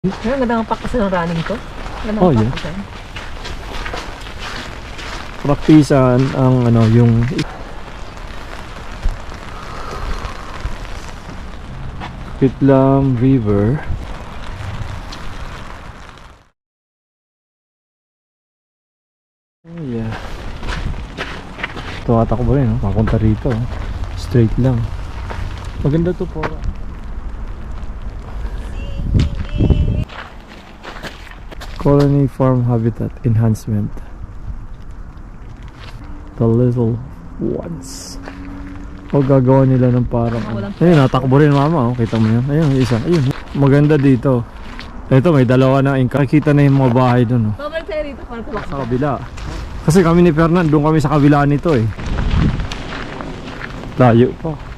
Ang ganda ng practice ng running to. Ganda Oh, ng yeah. practice. Praktisan ang ano yung Pitlam River. Oh yeah. Tumatakbo rin, no? Papunta rito. Straight lang. Maganda to po. Colony Farm Habitat Enhancement. The little ones. O gagawa nila ng parang ayun, natakbo rin mama, oh. Kita mo yun. Ayun, yung isa. Ayun. Maganda dito. Ito, may dalawa na. Kakita na yung mga bahay dun, oh. Babalik tayo rito para tumakbo. Sa kabila. Kasi kami ni Fernan, doon kami sa kabila nito eh. Layo pa.